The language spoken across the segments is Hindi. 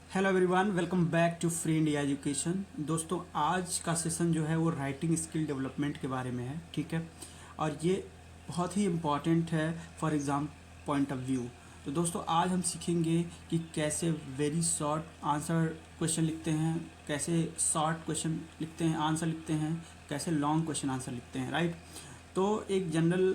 Hello everyone, welcome back to free India education. दोस्तों, आज का सेशन जो है वो राइटिंग स्किल डेवलपमेंट के बारे में है, ठीक है। और ये बहुत ही इम्पॉर्टेंट है for exam point of view. तो दोस्तों, आज हम सीखेंगे कि कैसे वेरी शॉर्ट आंसर क्वेश्चन लिखते हैं, कैसे शॉर्ट क्वेश्चन लिखते हैं आंसर लिखते हैं, कैसे लॉन्ग क्वेश्चन आंसर लिखते हैं, राइट। तो एक जनरल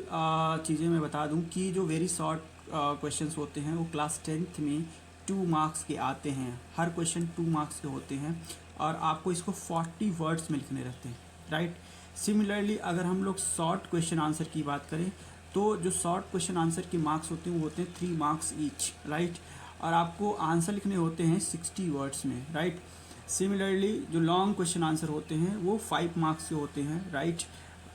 चीज़ें मैं बता दूं कि जो वेरी शॉर्ट क्वेश्चंस होते हैं वो क्लास 10th में 2 मार्क्स के आते हैं। हर क्वेश्चन 2 मार्क्स के होते हैं और आपको इसको 40 वर्ड्स में लिखने रहते हैं, राइट। सिमिलरली अगर हम लोग शॉर्ट क्वेश्चन आंसर की बात करें तो जो शॉर्ट क्वेश्चन आंसर के मार्क्स होते हैं वो होते हैं 3 मार्क्स ईच, राइट। और आपको आंसर लिखने होते हैं 60 वर्ड्स में, राइट। सिमिलरली जो लॉन्ग क्वेश्चन आंसर होते हैं वो 5 मार्क्स के होते हैं, राइट।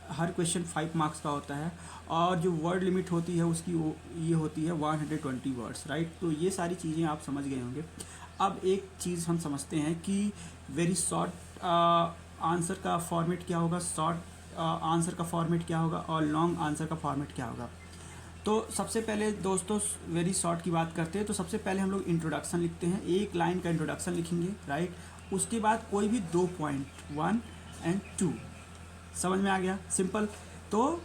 हर क्वेश्चन 5 मार्क्स का होता है और जो वर्ड लिमिट होती है उसकी वो ये होती है 120 वर्ड्स, राइट। तो ये सारी चीज़ें आप समझ गए होंगे। अब एक चीज़ हम समझते हैं कि वेरी शॉर्ट आंसर का फॉर्मेट क्या होगा, शॉर्ट आंसर का फॉर्मेट क्या होगा और लॉन्ग आंसर का फॉर्मेट क्या होगा। तो सबसे पहले दोस्तों वेरी शॉर्ट की बात करते हैं तो सबसे पहले हम लोग इंट्रोडक्शन लिखते हैं। एक लाइन का इंट्रोडक्शन लिखेंगे, राइट। उसके बाद कोई भी 2 पॉइंट 1 एंड 2, समझ में आ गया, सिंपल। तो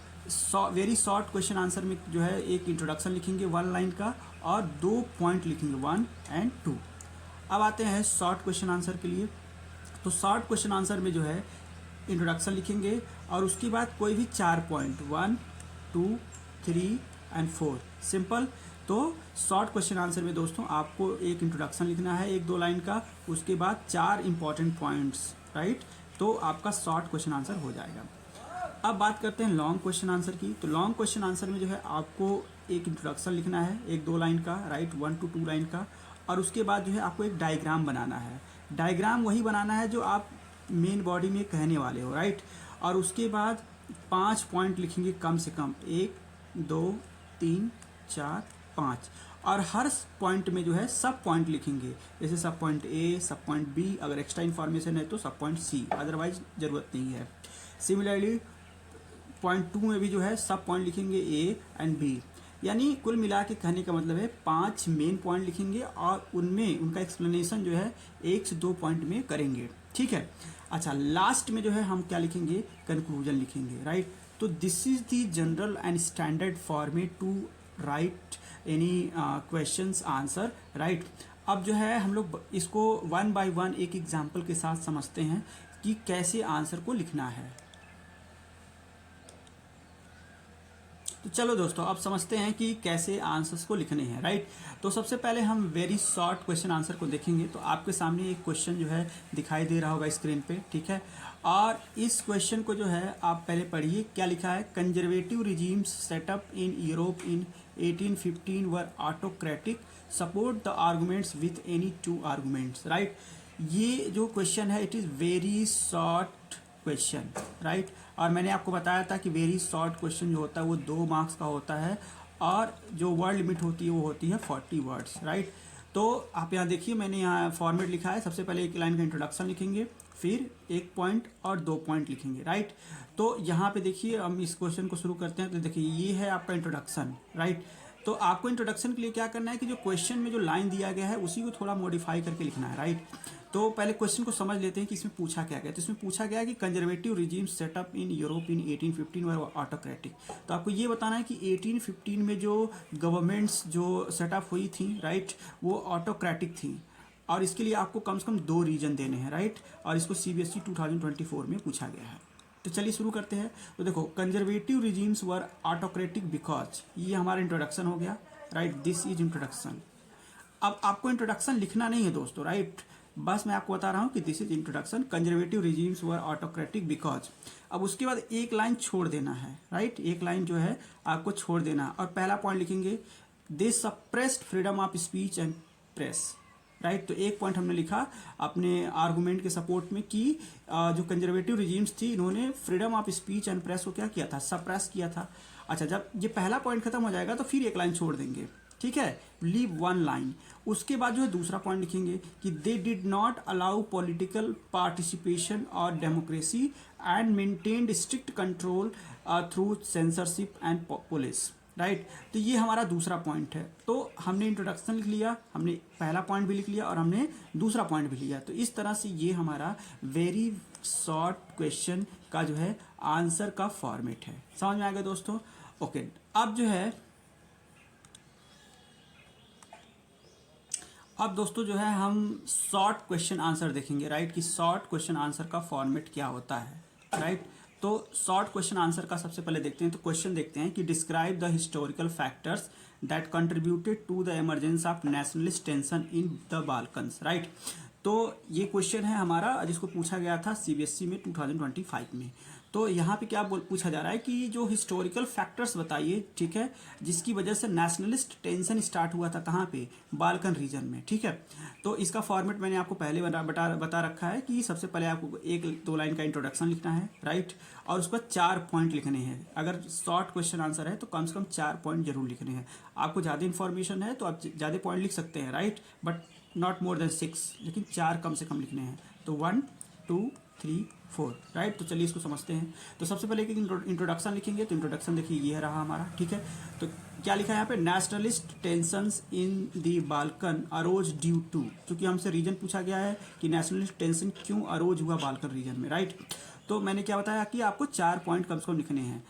वेरी शॉर्ट क्वेश्चन आंसर में जो है एक इंट्रोडक्शन लिखेंगे 1 लाइन का और 2 पॉइंट लिखेंगे 1 एंड 2। अब आते हैं शॉर्ट क्वेश्चन आंसर के लिए। तो शॉर्ट क्वेश्चन आंसर में जो है इंट्रोडक्शन लिखेंगे और उसके बाद कोई भी 4 पॉइंट 1 2 3 एंड 4, सिंपल। तो शॉर्ट क्वेश्चन आंसर में दोस्तों आपको एक इंट्रोडक्शन लिखना है 1-2 लाइन का, उसके बाद 4 इंपॉर्टेंट पॉइंट्स, राइट। तो आपका शॉर्ट क्वेश्चन आंसर हो जाएगा। अब बात करते हैं लॉन्ग क्वेश्चन आंसर की। तो लॉन्ग क्वेश्चन आंसर में जो है आपको एक इंट्रोडक्शन लिखना है 1-2 लाइन का, राइट, 1 to 2 लाइन का। और उसके बाद जो है आपको एक डायग्राम बनाना है। डायग्राम वही बनाना है जो आप मेन बॉडी में कहने वाले हो, राइट। और उसके बाद 5 पॉइंट लिखेंगे कम से कम, 1 2 3 4 5। और हर पॉइंट में जो है सब पॉइंट लिखेंगे, जैसे सब पॉइंट ए, सब पॉइंट बी, अगर एक्स्ट्रा इन्फॉर्मेशन है तो सब पॉइंट सी, अदरवाइज ज़रूरत नहीं है। सिमिलरली पॉइंट 2 में भी जो है सब पॉइंट लिखेंगे ए एंड बी। यानी कुल मिला के कहने का मतलब है 5 मेन पॉइंट लिखेंगे और उनमें उनका एक्सप्लेनेशन जो है 1 से 2 पॉइंट में करेंगे, ठीक है। अच्छा, लास्ट में जो है हम क्या लिखेंगे, कंक्लूजन लिखेंगे, राइट। तो this is the general and standard format to write any questions answer, right. अब जो है हम लोग इसको 1 by 1 एक एग्जाम्पल के साथ समझते हैं कि कैसे आंसर को लिखना है। तो चलो दोस्तों, अब समझते हैं कि कैसे आंसर्स को लिखने हैं, राइट। तो सबसे पहले हम वेरी शॉर्ट क्वेश्चन आंसर को देखेंगे। तो आपके सामने एक क्वेश्चन जो है दिखाई दे रहा होगा स्क्रीन पे, ठीक है। और इस क्वेश्चन को जो है आप पहले पढ़िए, क्या लिखा है। Conservative regimes setup in Europe in 1815 were autocratic, support the arguments with any 2 arguments, right. ये जो क्वेश्चन है it is very short question, right. और मैंने आपको बताया था कि वेरी शॉर्ट क्वेश्चन जो होता है वो 2 मार्क्स का होता है और जो वर्ड लिमिट होती है वो होती है 40 वर्ड्स, राइट। तो आप यहाँ देखिए, मैंने यहाँ फॉर्मेट लिखा है। सबसे पहले एक लाइन का इंट्रोडक्शन लिखेंगे, फिर 1 पॉइंट और 2 पॉइंट लिखेंगे, राइट। तो यहाँ पे देखिए, हम इस क्वेश्चन को शुरू करते हैं। तो देखिए ये है आपका इंट्रोडक्शन, राइट। तो आपको इंट्रोडक्शन के लिए क्या करना है कि जो क्वेश्चन में जो लाइन दिया गया है उसी को थोड़ा मॉडिफाई करके लिखना है, राइट। तो पहले क्वेश्चन को समझ लेते हैं कि इसमें पूछा क्या गया। तो इसमें पूछा गया कि conservative regime setup in Europe in 1815 were autocratic. तो आपको ये बताना है कि 1815 में जो गवर्नमेंट्स जो सेटअप हुई थी, राइट, वो ऑटोक्रेटिक थी। और इसके लिए आपको कम से कम 2 रीजन देने हैं, राइट। और इसको CBSE 2024 में पूछा गया है। तो चलिए शुरू करते हैं। तो देखो, conservative regimes were autocratic because, ये हमारा इंट्रोडक्शन हो गया, राइट। This is introduction. अब आपको इंट्रोडक्शन लिखना नहीं है दोस्तों, राइट। बस मैं आपको बता रहा हूँ कि this is introduction, conservative regimes were autocratic because. अब उसके बाद एक लाइन छोड़ देना है, राइट। एक लाइन जो है आपको छोड़ देना और पहला पॉइंट लिखेंगे they suppressed freedom of speech and press, right. तो एक पॉइंट हमने लिखा अपने आर्गुमेंट के सपोर्ट में कि जो कंजर्वेटिव रिजीम्स थी इन्होंने freedom of speech and press को क्या किया था, सप्रेस किया था। अच्छा, जब ये पहला पॉइंट खत्म हो जाएगा तो फिर एक लाइन छोड़ देंगे, ठीक है, लीव 1 लाइन। उसके बाद जो है दूसरा पॉइंट लिखेंगे कि they did not allow political participation और democracy and maintained strict control through censorship and police. Right. तो ये हमारा दूसरा पॉइंट है। तो हमने इंट्रोडक्शन लिख लिया, हमने पहला पॉइंट भी लिख लिया और हमने दूसरा पॉइंट भी लिया। तो इस तरह से ये हमारा वेरी शॉर्ट क्वेश्चन का जो है आंसर का फॉर्मेट है। समझ में आ गया दोस्तों? ओके, अब जो है अब दोस्तों जो है हम शॉर्ट क्वेश्चन आंसर देखेंगे, राइट, कि शॉर्ट क्वेश्चन आंसर का फॉर्मेट क्या होता है, राइट। तो शॉर्ट क्वेश्चन आंसर का सबसे पहले देखते हैं। तो क्वेश्चन देखते हैं कि describe the historical factors that contributed to the emergence of nationalist tension in the Balkans, right. तो ये क्वेश्चन है हमारा जिसको पूछा गया था सीबीएसई में 2025 में। तो यहाँ पे क्या पूछा जा रहा है कि जो हिस्टोरिकल फैक्टर्स बताइए, ठीक है, जिसकी वजह से नेशनलिस्ट टेंशन स्टार्ट हुआ था, कहाँ पे, बाल्कन रीजन में, ठीक है। तो इसका फॉर्मेट मैंने आपको पहले बता रखा है कि सबसे पहले आपको 1-2 लाइन का इंट्रोडक्शन लिखना है, राइट, और उस पर 4 पॉइंट लिखने हैं। अगर शॉर्ट क्वेश्चन आंसर है तो कम से कम 4 पॉइंट जरूर लिखने हैं। आपको ज़्यादा इन्फॉर्मेशन है तो आप ज़्यादा पॉइंट लिख सकते हैं, right, but not more than 6, लेकिन 4 कम से कम लिखने हैं। तो 1 2 3 4, राइट। तो चलिए इसको समझते हैं। तो सबसे पहले एक इंट्रोडक्शन लिखेंगे। तो इंट्रोडक्शन देखिए ये रहा हमारा, ठीक है। तो क्या लिखा है यहाँ पे, nationalist tensions in the Balkan arose due to, क्योंकि हमसे रीजन पूछा गया है कि नेशनलिस्ट टेंशन क्यों अरोज हुआ बाल्कन रीजन में, राइट। तो मैंने क्या बताया कि आपको 4 पॉइंट कम से कम लिखने हैं।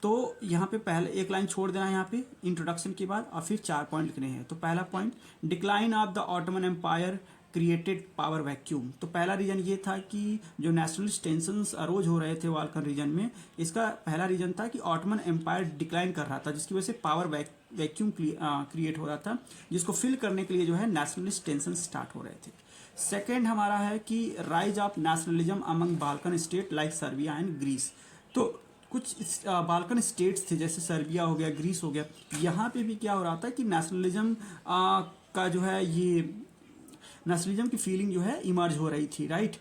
तो यहाँ पे पहले एक लाइन छोड़ देना है यहाँ पे इंट्रोडक्शन के बाद, और फिर 4 पॉइंट लिखने हैं। तो पहला point, decline of the Ottoman Empire created power vacuum. तो पहला रीजन ये था कि जो नेशनलिस्ट टेंशंस अरोज हो रहे थे बाल्कन रीजन में, इसका पहला रीजन था कि ऑटोमन एम्पायर डिक्लाइन कर रहा था, जिसकी वजह से पावर वैक्यूम क्रिएट हो रहा था, जिसको फिल करने के लिए जो है नेशनलिस्ट टेंशन स्टार्ट हो रहे थे। सेकेंड हमारा है कि rise of nationalism among Balkan state like Serbia and Greece. तो कुछ बाल्कन स्टेट्स थे जैसे सर्बिया हो गया, ग्रीस हो गया, यहाँ पे भी क्या हो रहा था कि नेशनलिज्म का जो है ये नेशनलिज्म की फीलिंग जो है इमर्ज हो रही थी, राइट।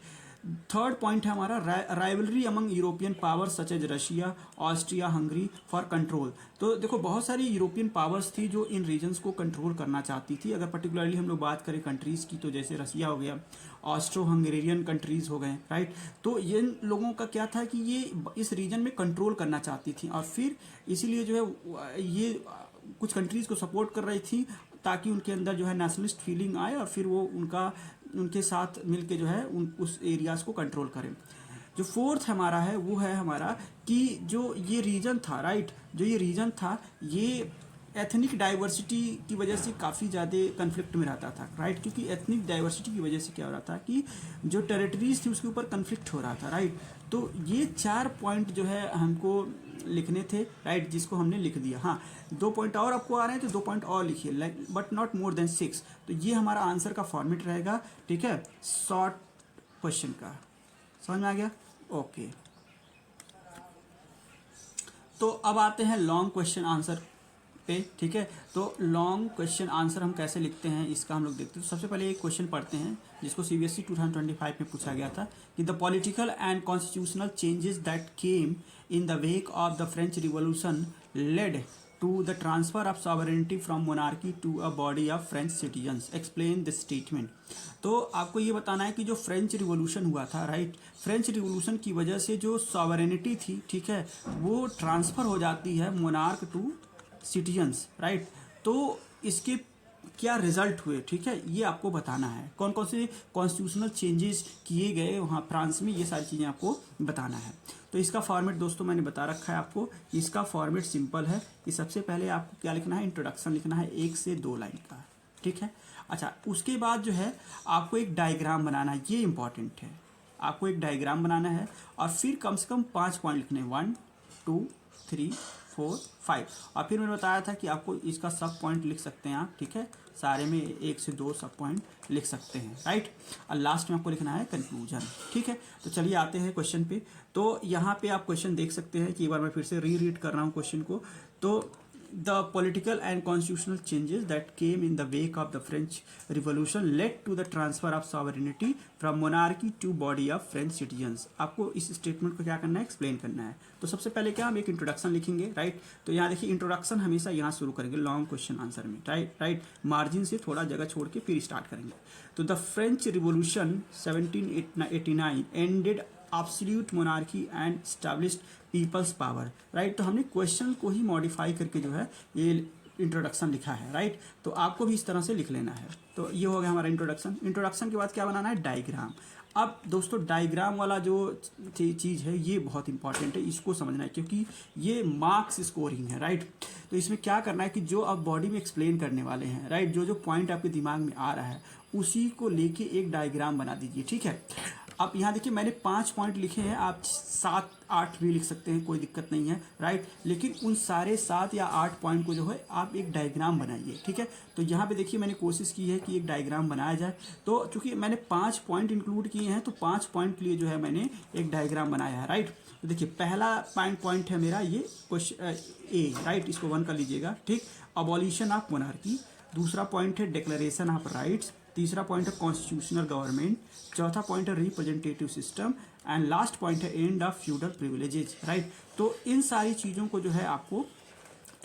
थर्ड पॉइंट है हमारा rivalry among European powers such as Russia, Austria, Hungary for control. तो देखो बहुत सारी यूरोपियन पावर्स थी जो इन रीजन्स को कंट्रोल करना चाहती थी। अगर पर्टिकुलरली हम लोग बात करें कंट्रीज़ की, तो जैसे रशिया हो गया, ऑस्ट्रो हंगेरियन कंट्रीज़ हो गए, राइट। तो ये लोगों का क्या था कि ये इस रीजन में कंट्रोल करना चाहती थी, और फिर इसीलिए जो है ये कुछ कंट्रीज़ को सपोर्ट कर रही थी ताकि उनके अंदर जो है नेशनलिस्ट फीलिंग आए और फिर वो उनके साथ मिलके जो है उस एरियाज़ को कंट्रोल करें। जो फोर्थ हमारा है वो है हमारा कि जो ये रीजन था, राइट, जो ये रीजन था ये एथनिक डाइवर्सिटी की वजह से काफ़ी ज़्यादा कन्फ्लिक्ट में रहता था, राइट, क्योंकि एथनिक डाइवर्सिटी की वजह से क्या हो रहा था कि जो टेरिटरीज थी उसके ऊपर कन्फ्लिक्ट हो रहा था, राइट। तो ये 4 पॉइंट जो है हमको लिखने थे, राइट, जिसको हमने लिख दिया। हाँ, 2 पॉइंट और आपको आ रहे हैं तो 2 पॉइंट और लिखिए, like but not more than 6। तो ये हमारा आंसर का फॉर्मेट रहेगा, ठीक है, शॉर्ट क्वेश्चन का। समझ में आ गया? ओके। तो अब आते हैं लॉन्ग क्वेश्चन आंसर पे, ठीक है। तो लॉन्ग क्वेश्चन आंसर हम कैसे लिखते हैं इसका हम लोग देखते हैं। तो सबसे पहले एक क्वेश्चन पढ़ते हैं जिसको सीबीएसई 2025 में पूछा गया था कि the political and constitutional changes that came in the wake of the French Revolution led to the transfer of sovereignty from monarchy to a body of French citizens, explain this statement. तो आपको ये बताना है कि जो फ्रेंच रिवॉल्यूशन हुआ था, राइट, फ्रेंच रिवॉल्यूशन की वजह से जो सॉवरेनिटी थी, ठीक है, वो ट्रांसफ़र हो जाती है मोनार्क टू सिटीजन्स, राइट। तो इसके क्या रिजल्ट हुए, ठीक है, ये आपको बताना है। कौन कौन से कॉन्स्टिट्यूशनल चेंजेस किए गए वहाँ फ्रांस में, ये सारी चीज़ें आपको बताना है। तो इसका फॉर्मेट दोस्तों मैंने बता रखा है आपको। इसका फॉर्मेट सिंपल है कि सबसे पहले आपको क्या लिखना है, इंट्रोडक्शन लिखना है 1 से 2 लाइन का, ठीक है। अच्छा, उसके बाद जो है आपको एक डायग्राम बनाना है, ये इंपॉर्टेंट है। आपको एक डायग्राम बनाना है और फिर कम से कम 5 पॉइंट लिखने हैं, 1 2 3 4 5। और फिर मैंने बताया था कि आपको इसका सब पॉइंट लिख सकते हैं आप, ठीक है, सारे में 1 से 2 सब पॉइंट लिख सकते हैं, राइट। और लास्ट में आपको लिखना है कंक्लूजन, ठीक है। तो चलिए आते हैं क्वेश्चन पे। तो यहाँ पे आप क्वेश्चन देख सकते हैं कि एक बार मैं फिर से रीड कर रहा हूँ क्वेश्चन को। तो the political and constitutional changes that came in the wake of the French Revolution led to the transfer of sovereignty from monarchy to body of French citizens। आपको इस स्टेटमेंट को क्या करना है, एक्सप्लेन करना है। तो सबसे पहले क्या हम एक इंट्रोडक्शन लिखेंगे, राइट। तो यहाँ देखिए इंट्रोडक्शन हमेशा यहाँ शुरू करेंगे लॉन्ग क्वेश्चन आंसर में, राइट, मार्जिन से थोड़ा जगह छोड़ के फिर स्टार्ट करेंगे। तो the French revolution 1789 ended absolute monarchy and established peoples power, right. तो हमने क्वेश्चन को ही मॉडिफाई करके जो है ये इंट्रोडक्शन लिखा है, राइट। तो आपको भी इस तरह से लिख लेना है। तो ये हो गया हमारा इंट्रोडक्शन। इंट्रोडक्शन के बाद क्या बनाना है, डायग्राम। अब दोस्तों डायग्राम वाला जो चीज़ है ये बहुत इंपॉर्टेंट है, इसको समझना है क्योंकि ये मार्क्स स्कोरिंग है, राइट। तो इसमें क्या करना है कि जो आप बॉडी में एक्सप्लेन करने वाले हैं, राइट, जो जो पॉइंट आपके दिमाग में आ रहा है उसी को लेके एक डायग्राम बना दीजिए, ठीक है। अब यहाँ देखिए मैंने 5 पॉइंट लिखे हैं, आप 7-8 भी लिख सकते हैं, कोई दिक्कत नहीं है, राइट। लेकिन उन सारे 7 या 8 पॉइंट को जो है आप एक डायग्राम बनाइए, ठीक है। तो यहाँ पे देखिए मैंने कोशिश की है कि एक डायग्राम बनाया जाए। तो चूंकि मैंने 5 पॉइंट इंक्लूड किए हैं तो 5 पॉइंट के लिए जो है मैंने एक डायग्राम बनाया है, राइट। तो देखिए पहला पॉइंट है मेरा ये क्वेश्चन ए, राइट, इसको 1 कर लीजिएगा, ठीक। Abolition of monarchy. दूसरा पॉइंट है डिक्लेरेशन ऑफ राइट्स। तीसरा पॉइंट है कॉन्स्टिट्यूशनल गवर्नमेंट। चौथा पॉइंट है representative system and last point है end of feudal privileges, right. तो इन सारी चीज़ों को जो है आपको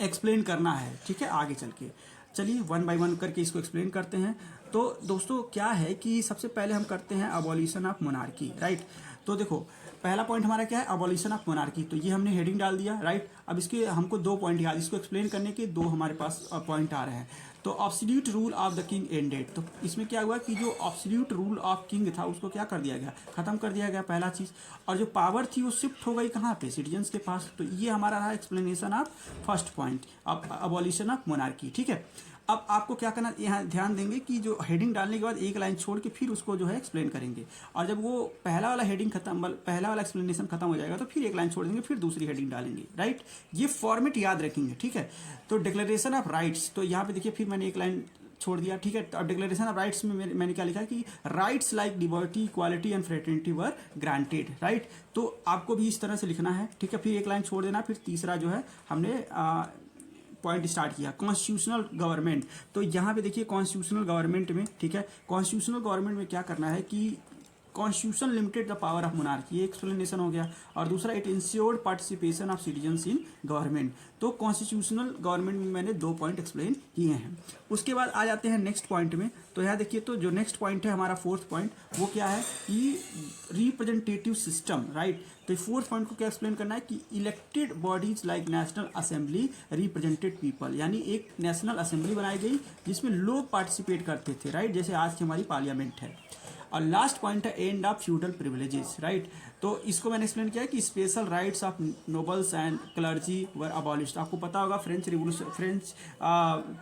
एक्सप्लेन करना है, ठीक है, आगे चल के। चलिए 1 बाय 1 करके इसको एक्सप्लेन करते हैं। तो दोस्तों क्या है कि सबसे पहले हम करते हैं अबॉलिशन ऑफ मोनार्की, राइट। तो देखो पहला पॉइंट हमारा क्या है, अबॉलिशन ऑफ मोनार्की। तो ये हमने हेडिंग डाल दिया, राइट। अब इसके हमको 2 पॉइंट याद, इसको एक्सप्लेन करने के 2 हमारे पास पॉइंट आ रहे हैं। तो absolute rule of the king ended. तो इसमें क्या हुआ कि जो एब्सोल्यूट रूल ऑफ किंग था उसको क्या कर दिया गया, खत्म कर दिया गया, पहला चीज़। और जो पावर थी वो शिफ्ट हो गई कहाँ पे, सिटीजन्स के पास। तो ये हमारा रहा explanation of first point, abolition of monarchy, ठीक है। अब आपको क्या करना, यहाँ ध्यान देंगे कि जो हेडिंग डालने के बाद एक लाइन छोड़ के फिर उसको जो है एक्सप्लेन करेंगे। और जब वो पहला वाला हेडिंग खत्म, पहला वाला एक्सप्लेनेशन खत्म हो जाएगा तो फिर एक लाइन छोड़ देंगे, फिर दूसरी हेडिंग डालेंगे, राइट। ये फॉर्मेट याद रखेंगे, ठीक है। तो डिक्लेरेशन ऑफ राइट्स, तो यहाँ पे देखिए फिर मैंने एक लाइन छोड़ दिया, ठीक है। तो डिक्लेरेशन ऑफ राइट्स में मैंने क्या लिखा कि rights like liberty, equality and fraternity were granted, right. तो आपको भी इस तरह से लिखना है, ठीक है। फिर एक लाइन छोड़ देना, फिर तीसरा जो है हमने पॉइंट स्टार्ट किया कॉन्स्टिट्यूशनल गवर्नमेंट। तो यहाँ पे देखिए कॉन्स्टिट्यूशनल गवर्नमेंट में, ठीक है, कॉन्स्टिट्यूशनल गवर्नमेंट में क्या करना है कि constitution limited the power of monarchy, ये एक्सप्लेनेशन हो गया। और दूसरा it insured participation of citizens in government. तो कॉन्स्टिट्यूशनल गवर्नमेंट में मैंने 2 पॉइंट एक्सप्लेन किए हैं। उसके बाद आ जाते हैं नेक्स्ट पॉइंट में। तो यहाँ देखिए तो जो नेक्स्ट पॉइंट है हमारा 4th पॉइंट, वो क्या है कि रिप्रेजेंटेटिव सिस्टम, राइट। तो 4th पॉइंट को क्या एक्सप्लेन करना है कि elected bodies like national assembly represented people, यानी एक नेशनल असेंबली बनाई गई जिसमें लोग पार्टिसिपेट करते थे, राइट, जैसे आज की हमारी पार्लियामेंट है। और लास्ट पॉइंट है end of feudal privileges, right. तो इसको मैंने एक्सप्लेन किया कि special rights of nobles and clergy were abolished. आपको पता होगा फ्रेंच रिवोल्यूशन,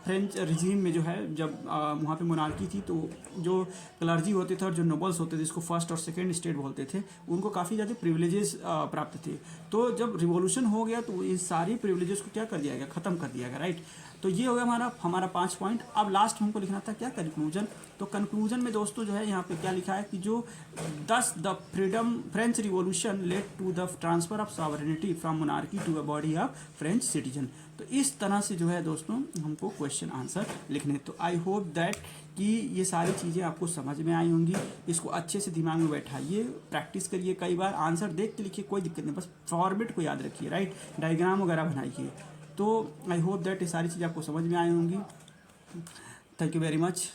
फ्रेंच रिजीम में जो है जब वहाँ पे मोनार्की थी तो जो क्लर्जी होते थे और जो नोबल्स होते थे, जिसको फर्स्ट और सेकेंड स्टेट बोलते थे, उनको काफ़ी ज़्यादा प्रिविलेजेस प्राप्त थे। तो जब रिवोल्यूशन हो गया तो इन सारी प्रिविलेजेस को क्या कर दिया गया, ख़त्म कर दिया गया, राइट। तो ये हो गया हमारा 5 पॉइंट। अब लास्ट हमको लिखना था क्या, कंक्लूजन। तो कंक्लूजन में दोस्तों जो है यहाँ पे क्या लिखा है कि जो thus the freedom French Revolution led to the transfer of sovereignty from monarchy to a body of French citizen. तो इस तरह से जो है दोस्तों हमको क्वेश्चन आंसर लिखने। तो आई होप दैट कि ये सारी चीज़ें आपको समझ में आई होंगी। इसको अच्छे से दिमाग में बैठाइए, प्रैक्टिस करिए, कई बार आंसर देख के लिखिए, कोई दिक्कत नहीं, बस फॉर्मेट को याद रखिए, राइट, डायग्राम वगैरह बनाइए। तो आई होप दैट ये सारी चीज़ें आपको समझ में आई होंगी। Thank you very much.